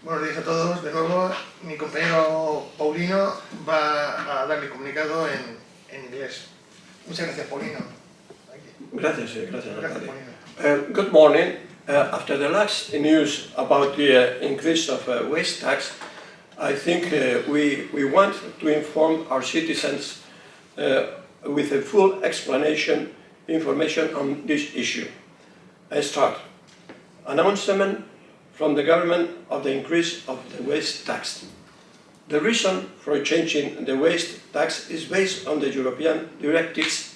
Buenos días a todos. De nuevo, mi compañero Paulino va a dar el comunicado en inglés. Muchas gracias, Paulino. Gracias, Paulino. Good morning. After the last news about the increase of waste tax, I think we want to inform our citizens with a full information on this issue. I start. Announcement from the government of the increase of the waste tax. The reason for changing the waste tax is based on the European Directives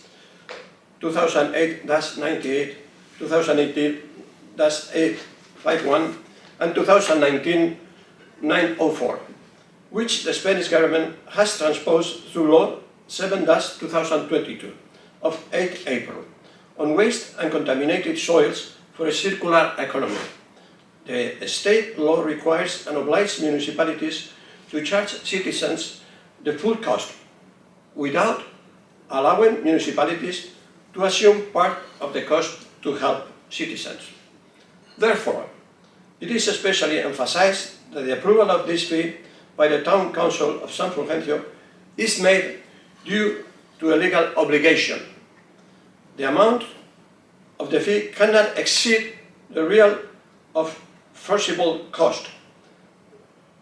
2008-98, 2018-851 and 2019-904, which the Spanish government has transposed through Law 7-2022 of 8 April on waste and contaminated soils for a circular economy. The state law requires and obliges municipalities to charge citizens the full cost without allowing municipalities to assume part of the cost to help citizens. Therefore, it is especially emphasized that the approval of this fee by the Town Council of San Fulgencio is made due to a legal obligation. The amount of the fee cannot exceed the real of foreseeable cost.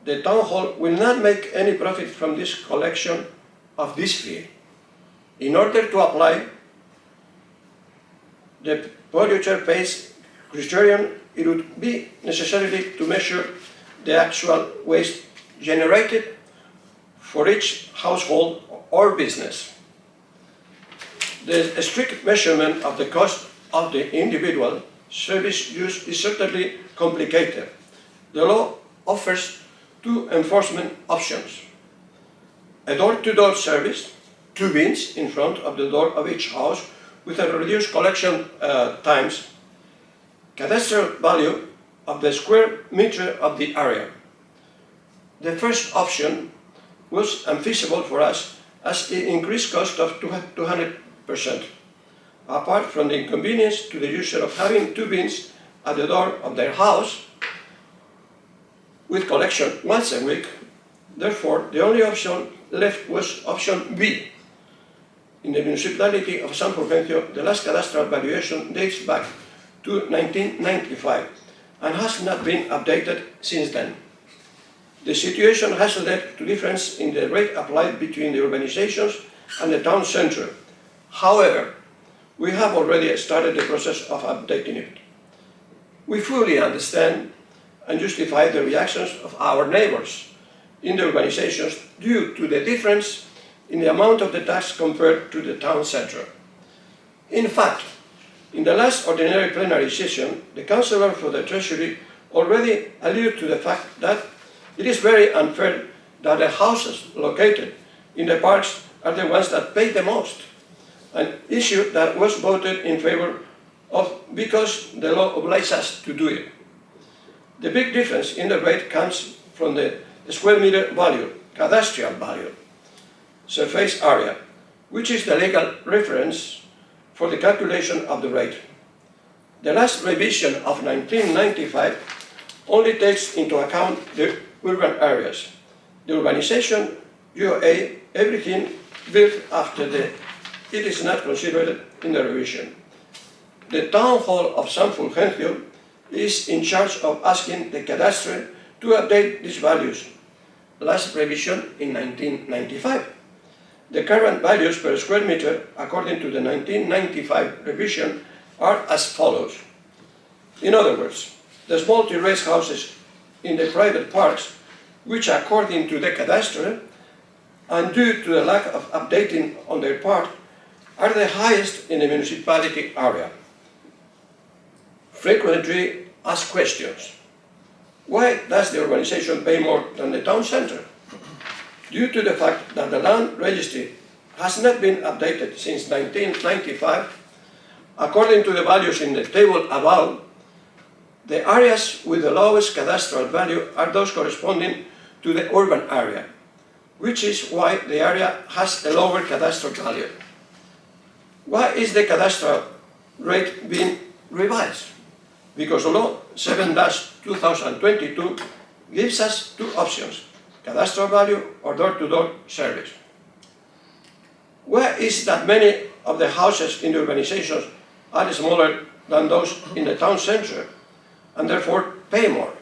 The Town Hall will not make any profit from this collection of this fee. In order to apply the polluter pays criterion, it would be necessary to measure the actual waste generated for each household or business. The strict measurement of the cost of the individual service use is certainly complicated. The law offers two enforcement options: a door-to-door service, 2 bins in front of the door of each house with a reduced collection times, cadastral value of the square meter of the area. The first option was unfeasible for us as it increased cost of 200%, apart from the inconvenience to the user of having 2 bins at the door of their house with collection once a week. Therefore, the only option left was option B. In the municipality of San Fulgencio, the last cadastral valuation dates back to 1995 and has not been updated since then. The situation has led to difference in the rate applied between the urbanizations and the town center. However, we have already started the process of updating it. We fully understand and justify the reactions of our neighbors in the urbanizations due to the difference in the amount of the tax compared to the town center. In fact, in the last ordinary plenary session, the Councillor for the Treasury already alluded to the fact that it is very unfair that the houses located in the parks are the ones that pay the most, an issue that was voted in favor of because the law obliges us to do it. The big difference in the rate comes from the square meter value, cadastral value, surface area, which is the legal reference for the calculation of the rate. The last revision of 1995 only takes into account the urban areas. The urbanization, UA, everything built after it is not considered in the revision. The Town Hall of San Fulgencio is in charge of asking the cadastre to update these values. Last revision in 1995. The current values per square meter, according to the 1995 revision, are as follows. In other words, the small terrace houses in the private parks, which according to the cadastre, and due to the lack of updating on their part, are the highest in the municipality area. Frequently asked questions. Why does the urbanization pay more than the town center? Due to the fact that the land registry has not been updated since 1995, according to the values in the table above, the areas with the lowest cadastral value are those corresponding to the urban area, which is why the area has a lower cadastral value. Why is the cadastral rate being revised? Because Law 7-2022 gives us two options: cadastral value or door-to-door service. Where is that many of the houses in the urbanizations are smaller than those in the town center and therefore pay more?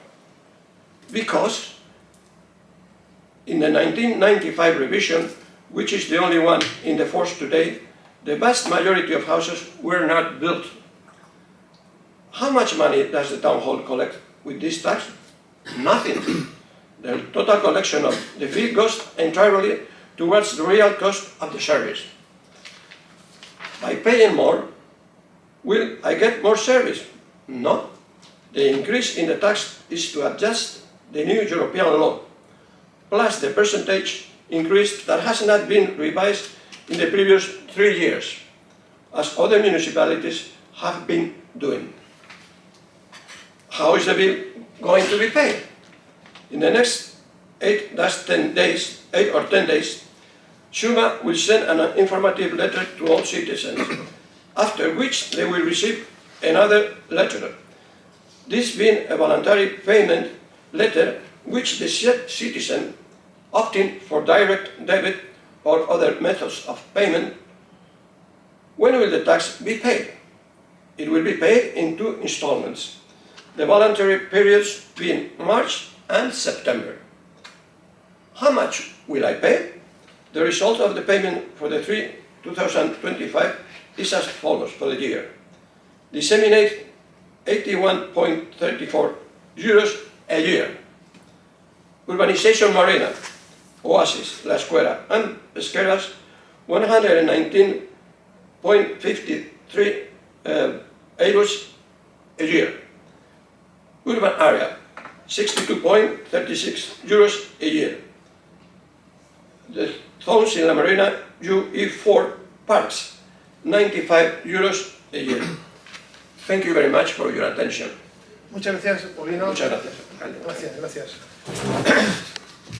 Because in the 1995 revision, which is the only one in the force today, the vast majority of houses were not built. How much money does the town hall collect with this tax? Nothing. The total collection of the fee goes entirely towards the real cost of the service. By paying more, will I get more service? No. The increase in the tax is to adjust the new European law, plus the percentage increase that has not been revised in the previous 3 years, as other municipalities have been doing. How is the bill going to be paid? In the next 8 or 10 days, SUMA will send an informative letter to all citizens, after which they will receive another letter. This being a voluntary payment letter, which the citizen opting for direct debit or other methods of payment. When will the tax be paid? It will be paid in 2 installments, the voluntary periods being March and September. How much will I pay? The result of the payment for the 2025 is as follows for the year. Disseminate 81.34 euros a year. Urbanization Marina, Oasis, La Escuela and Pesqueras, 119.53 euros a year. Urban area, 62.36 euros a year. The zones in La Marina UE4 parks, 95 euros a year. Thank you very much for your attention. Muchas gracias, Paulino. Muchas gracias. Gracias.